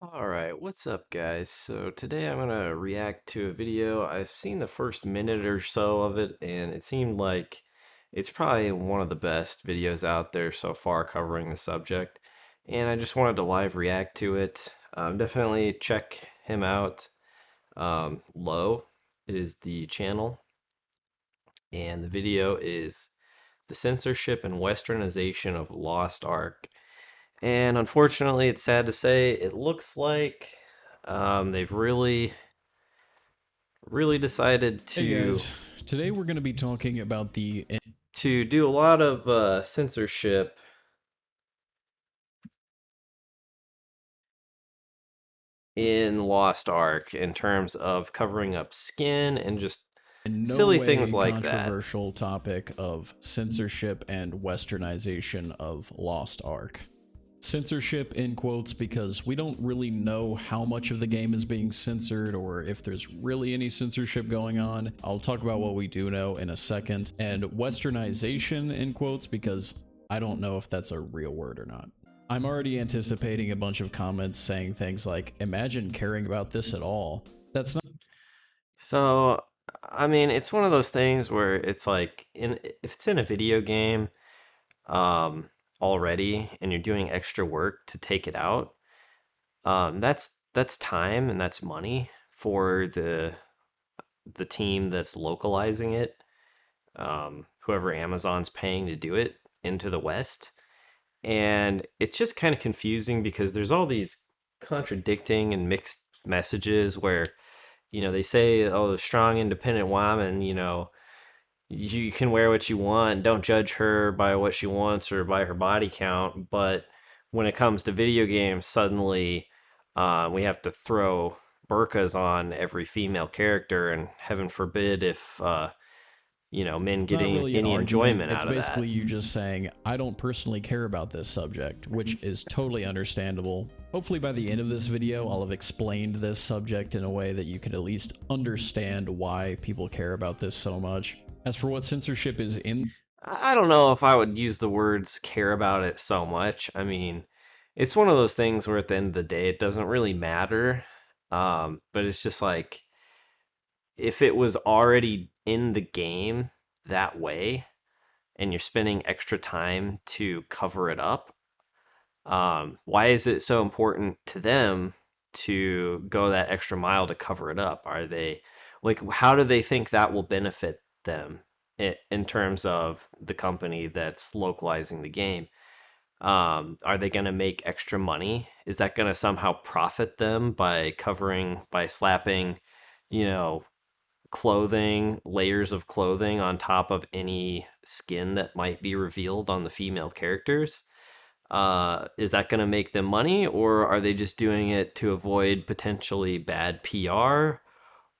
Alright, what's up guys? So today I'm gonna react to a video. I've seen the first minute or so of it and it seemed like it's probably one of the best videos out there so far covering the subject. And I just wanted to live react to it. Definitely check him out. Lowe is the channel and the video is the censorship and westernization of Lost Ark. And unfortunately, it's sad to say, it looks like they've really decided Hey guys, today we're going to be talking about the to do a lot of censorship in Lost Ark in terms of covering up skin and just in no silly things way like that. controversial topic of censorship and westernization of Lost Ark. Censorship in quotes because we don't really know how much of the game is being censored or if there's really any censorship going on. I'll talk about what we do know in a second. And westernization in quotes because I don't know if that's a real word or not. I'm already anticipating a bunch of comments saying things like, imagine caring about this at all. That's not. So, I mean, it's one of those things where it's like if it's in a video game already and you're doing extra work to take it out, that's time and that's money for the team that's localizing it, whoever Amazon's paying to do it into the West. And it's just kind of confusing because there's all these contradicting and mixed messages where, they say, oh, the strong, independent woman, you can wear what you want. Don't judge her by what she wants or by her body count. But when it comes to video games, suddenly we have to throw burqas on every female character, and heaven forbid if men It's not getting really an any argument. enjoyment It's out of basically that. you just saying, I don't personally care about this subject, which is totally understandable. Hopefully by the end of this video, I'll have explained this subject in a way that you can at least understand why people care about this so much. As for what censorship is in, I don't know if I would use the words care about it so much. I mean, it's one of those things where at the end of the day, it doesn't really matter. But it's just like if it was already in the game that way and you're spending extra time to cover it up, why is it so important to them to go that extra mile to cover it up? Are they like, how do they think that will benefit them in terms of the company that's localizing the game? Are they going to make extra money? Is that going to somehow profit them by slapping, you know, layers of clothing on top of any skin that might be revealed on the female characters? Is that going to make them money, or are they just doing it to avoid potentially bad PR?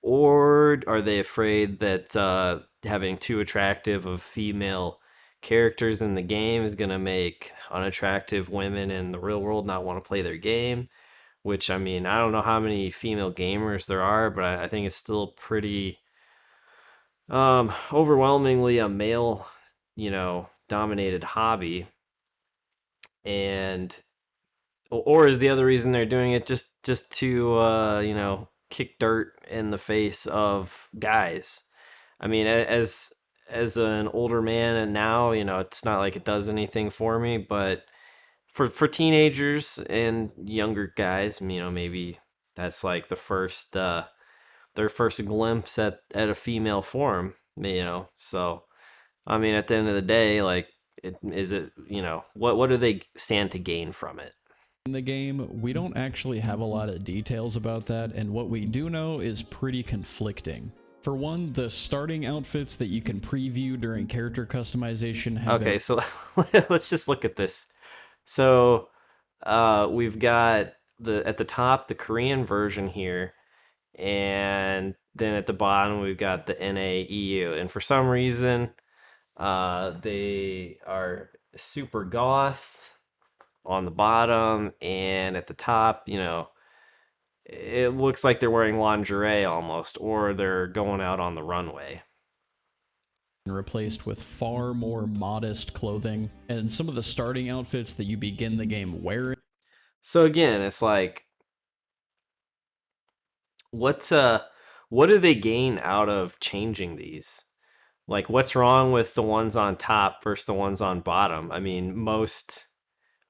Or are they afraid that having too attractive of female characters in the game is going to make unattractive women in the real world not want to play their game? Which, I mean, I don't know how many female gamers there are, but I think it's still pretty overwhelmingly a male, dominated hobby. And or is the other reason they're doing it just to kick dirt in the face of guys? I mean, as an older man, and now it's not like it does anything for me, but for teenagers and younger guys, maybe that's like their first glimpse at a female form, so I mean, at the end of the day, like, is it, what do they stand to gain from it? the game, we don't actually have a lot of details about that, and what we do know is pretty conflicting. For one, the starting outfits that you can preview during character customization have been Okay, so let's just look at this. So we've got at the top the Korean version here, and then at the bottom we've got the NAEU. And for some reason, they are super goth on the bottom, and at the top, it looks like they're wearing lingerie almost, or they're going out on the runway. replaced with far more modest clothing, and some of the starting outfits that you begin the game wearing So again, it's like what do they gain out of changing these? Like, what's wrong with the ones on top versus the ones on bottom? I mean, most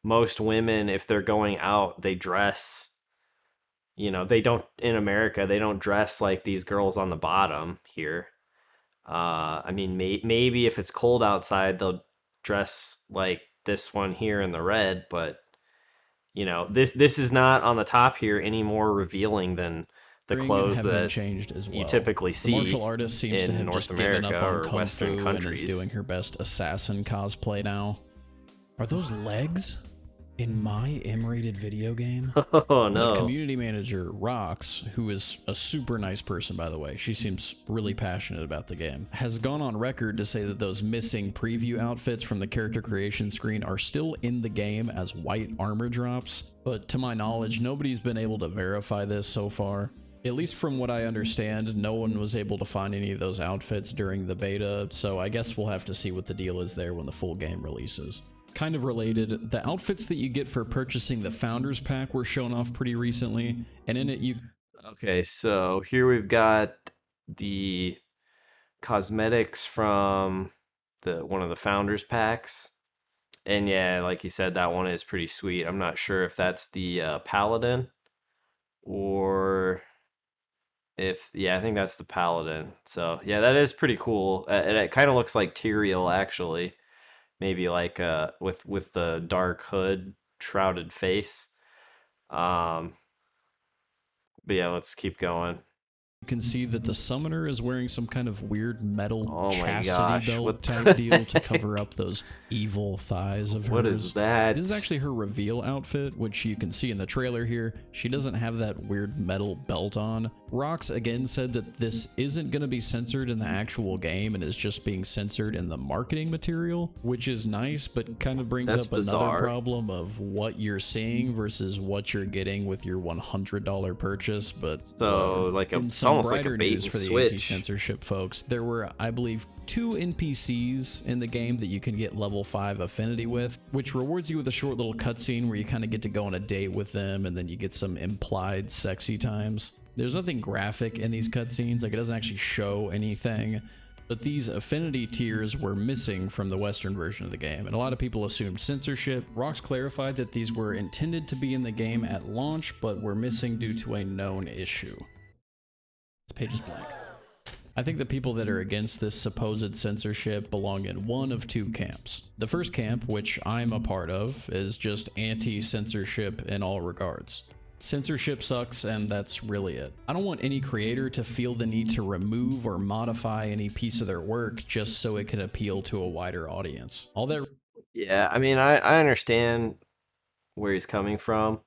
women, if they're going out, they dress. They don't in America. They don't dress like these girls on the bottom here. I mean, maybe if it's cold outside, they'll dress like this one here in the red. But this is not on the top here any more revealing than the clothes have been that changed as you well. typically The martial see artist seems to in have North just given America up on or kung Western fu and is countries. doing her best assassin cosplay now. Are those legs in my M-rated video game? Oh The no. community manager, Rox, who is a super nice person, by the way, she seems really passionate about the game, has gone on record to say that those missing preview outfits from the character creation screen are still in the game as white armor drops, but to my knowledge, nobody's been able to verify this so far. At least from what I understand, no one was able to find any of those outfits during the beta, so I guess we'll have to see what the deal is there when the full game releases. Kind of related, the outfits that you get for purchasing the Founders Pack were shown off pretty recently, and in it you... Okay, so here we've got the cosmetics from the one of the founders packs. And yeah, like you said, that one is pretty sweet. I'm not sure if that's the paladin or if yeah, I think that's the paladin. So yeah, that is pretty cool. And it kind of looks like Tyrael actually, maybe like with the dark hood, shrouded face. Um, but yeah, let's keep going. can see that the summoner is wearing some kind of weird metal Oh my chastity gosh, belt what type deal to cover up those evil thighs of hers. what is that? This is actually her reveal outfit, which you can see in the trailer here. She doesn't have that weird metal belt on. Rox again said that this isn't going to be censored in the actual game and is just being censored in the marketing material, which is nice, but kind of brings That's up bizarre. another problem of what you're seeing versus what you're getting with your $100 purchase. But So like it's almost like a brighter bait news and for the switch. anti-censorship folks. There were, I believe, 2 NPCs in the game that you can get level 5 affinity with, which rewards you with a short little cutscene where you kind of get to go on a date with them, and then you get some implied sexy times. There's nothing graphic in these cutscenes, like it doesn't actually show anything, but these affinity tiers were missing from the Western version of the game, and a lot of people assumed censorship. Rox clarified that these were intended to be in the game at launch, but were missing due to a known issue. This page is blank. I think the people that are against this supposed censorship belong in one of 2 camps. The first camp, which I'm a part of, is just anti-censorship in all regards. Censorship sucks, and that's really it. I don't want any creator to feel the need to remove or modify any piece of their work just so it can appeal to a wider audience. All that... Yeah, I mean, I understand where he's coming from,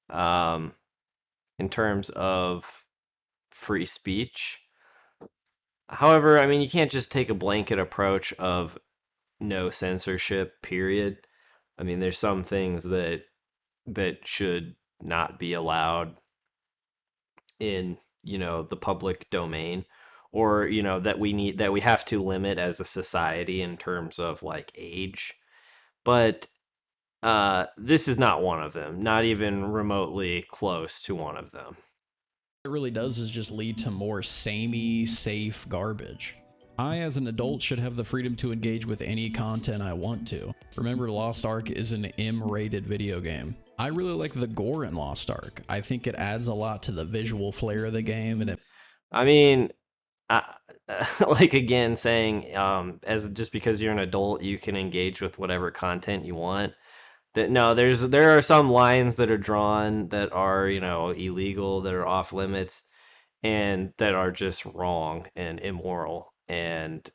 um, in terms of free speech. However, I mean, you can't just take a blanket approach of no censorship, period. I mean, there's some things that should not be allowed in, the public domain, or, that we have to limit as a society in terms of like age. But this is not one of them, not even remotely close to one of them. it really does is just lead to more samey, safe garbage. I, as an adult, should have the freedom to engage with any content I want to. Remember, Lost Ark is an M-rated video game. I really like the gore in Lost Ark. I think it adds a lot to the visual flair of the game, and it... I mean, I, like again saying, as just because you're an adult, you can engage with whatever content you want. That no, there are some lines that are drawn that are illegal, that are off limits, and that are just wrong and immoral. And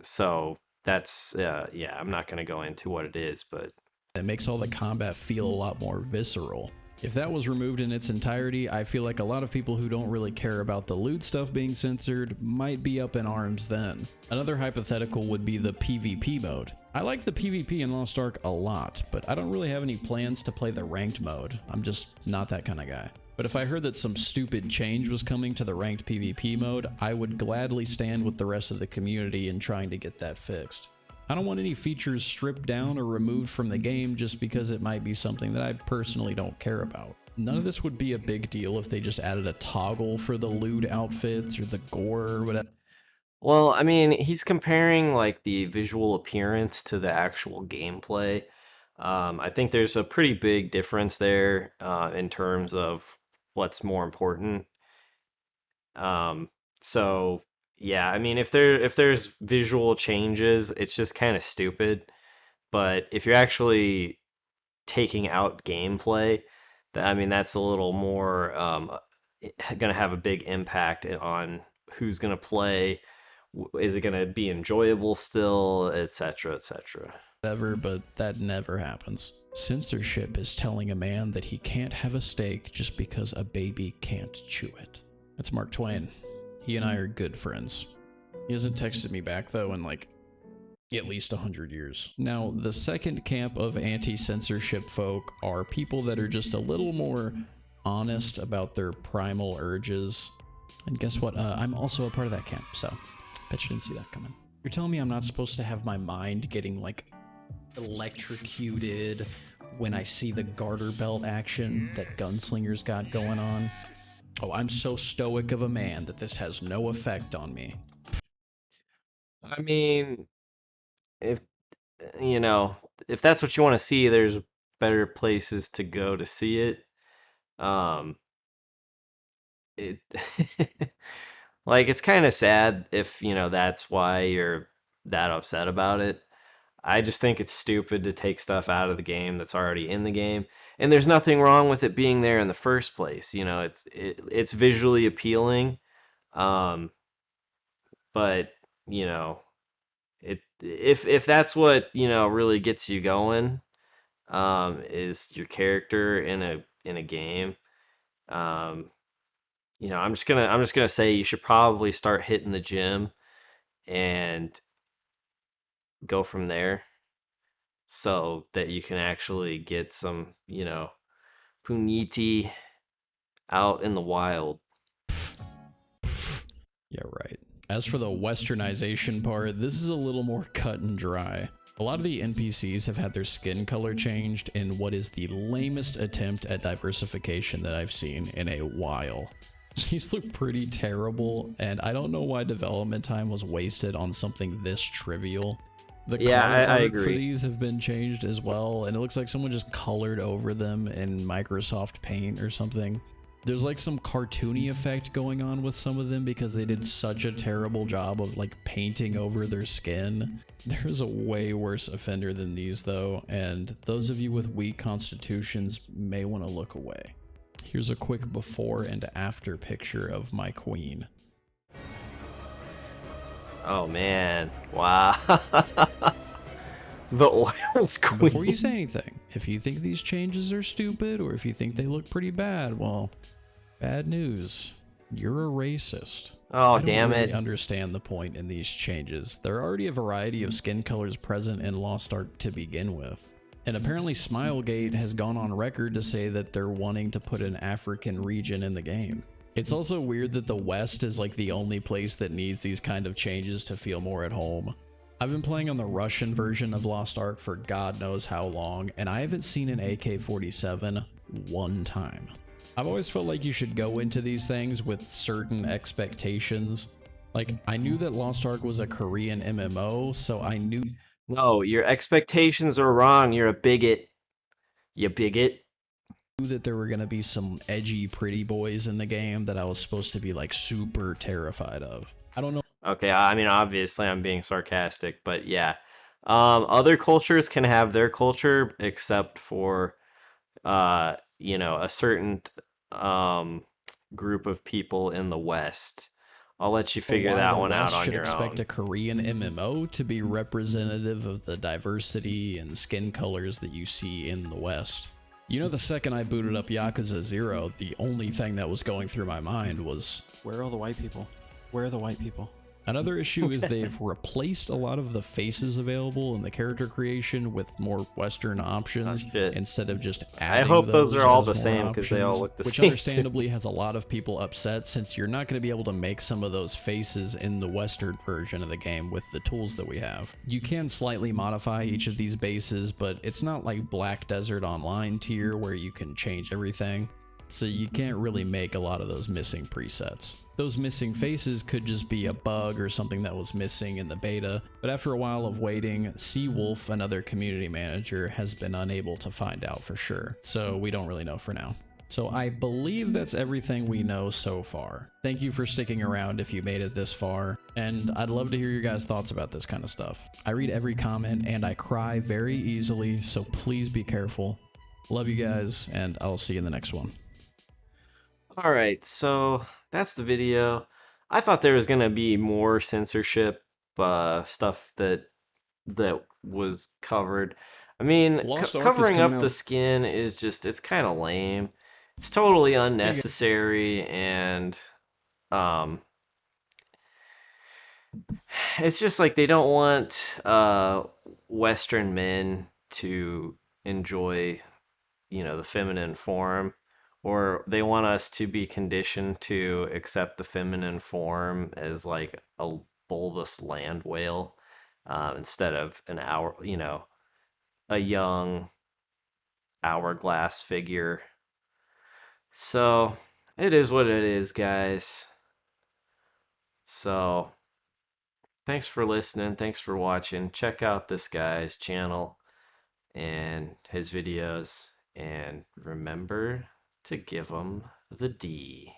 so that's yeah, I'm not going to go into what it is, but it makes all the combat feel a lot more visceral. If that was removed in its entirety, I feel like a lot of people who don't really care about the loot stuff being censored might be up in arms then. Another hypothetical would be the PvP mode. I like the PvP in Lost Ark a lot, but I don't really have any plans to play the ranked mode. I'm just not that kind of guy. But if I heard that some stupid change was coming to the ranked PvP mode, I would gladly stand with the rest of the community in trying to get that fixed. I don't want any features stripped down or removed from the game just because it might be something that I personally don't care about. None of this would be a big deal if they just added a toggle for the lewd outfits or the gore or whatever. Well, I mean, he's comparing like the visual appearance to the actual gameplay. I think there's a pretty big difference there in terms of what's more important. Um, so yeah, I mean, if there's visual changes, it's just kind of stupid. But if you're actually taking out gameplay, I mean, that's a little more going to have a big impact on who's going to play. Is it going to be enjoyable still, etc., etc. But that never happens. Censorship is telling a man that he can't have a steak just because a baby can't chew it. That's Mark Twain. He and I are good friends. He hasn't texted me back, though, in like at least 100 years. Now, the second camp of anti-censorship folk are people that are just a little more honest about their primal urges. And guess what? I'm also a part of that camp, so bet you didn't see that coming. You're telling me I'm not supposed to have my mind getting, like, electrocuted when I see the garter belt action that Gunslinger's got going on? Oh, I'm so stoic of a man that this has no effect on me. I mean, if you know, if that's what you want to see, there's better places to go to see it. Um, it like it's kind of sad if that's why you're that upset about it. I just think it's stupid to take stuff out of the game that's already in the game, and there's nothing wrong with it being there in the first place. It's visually appealing, um, but you know, if that's what really gets you going, is your character in a game. Um, I'm just gonna say you should probably start hitting the gym and go from there so that you can actually get some, puniti out in the wild. Yeah, right. As for the westernization part, this is a little more cut and dry. A lot of the NPCs have had their skin color changed in what is the lamest attempt at diversification that I've seen in a while. These look pretty terrible, and I don't know why development time was wasted on something this trivial. The Yeah, card I art for agree. these have been changed as well, and it looks like someone just colored over them in Microsoft Paint or something. There's like some cartoony effect going on with some of them because they did such a terrible job of like painting over their skin. There's a way worse offender than these though, and those of you with weak constitutions may want to look away. Here's a quick before and after picture of my queen. Oh man, wow. The oil's Before you queen. say anything, if you think these changes are stupid or if you think they look pretty bad, well, bad news. You're a racist. Oh I don't damn really it. understand the point in these changes. There are already a variety of skin colors present in Lost Ark to begin with. And apparently Smilegate has gone on record to say that they're wanting to put an African region in the game. It's also weird that the West is like the only place that needs these kind of changes to feel more at home. I've been playing on the Russian version of Lost Ark for God knows how long, and I haven't seen an AK-47 one time. I've always felt like you should go into these things with certain expectations. Like, I knew that Lost Ark was a Korean MMO, so I knew No, your expectations are wrong. You're a bigot. You bigot. that there were going to be some edgy pretty boys in the game that I was supposed to be like super terrified of. I don't know. Okay, I mean, obviously I'm being sarcastic, but yeah. Other cultures can have their culture except for, a certain um, group of people in the West. I'll let you figure Why that the one out West on should your expect own. a Korean MMO to be representative of the diversity and skin colors that you see in the West. You know, the second I booted up Yakuza 0, the only thing that was going through my mind was, where are all the white people? Where are the white people? Another issue is they've replaced a lot of the faces available in the character creation with more Western options shit. instead of just I adding hope those those are all as the more same because they all options, look the which same. Too. understandably has a lot of people upset since you're not going to be able to make some of those faces in the Western version of the game with the tools that we have. You can slightly modify each of these bases, but it's not like Black Desert Online tier where you can change everything. So you can't really make a lot of those missing presets. Those missing faces could just be a bug or something that was missing in the beta, but after a while of waiting, Seawolf, another community manager, has been unable to find out for sure, so we don't really know for now. So I believe that's everything we know so far. Thank you for sticking around if you made it this far, and I'd love to hear your guys' thoughts about this kind of stuff. I read every comment and I cry very easily, so please be careful. Love you guys, and I'll see you in the next one. All right, so that's the video. I thought there was gonna be more censorship stuff that was covered. I mean, Lost Ark is covering coming up the out. skin is just, it's kind of lame. It's totally Hey guys. unnecessary, and um it's just like they don't want Western men to enjoy, the feminine form, or they want us to be conditioned to accept the feminine form as like a bulbous land whale, instead of a young hourglass figure. So it is what it is, guys. So thanks for listening. Thanks for watching. Check out this guy's channel and his videos. And remember to give him the D.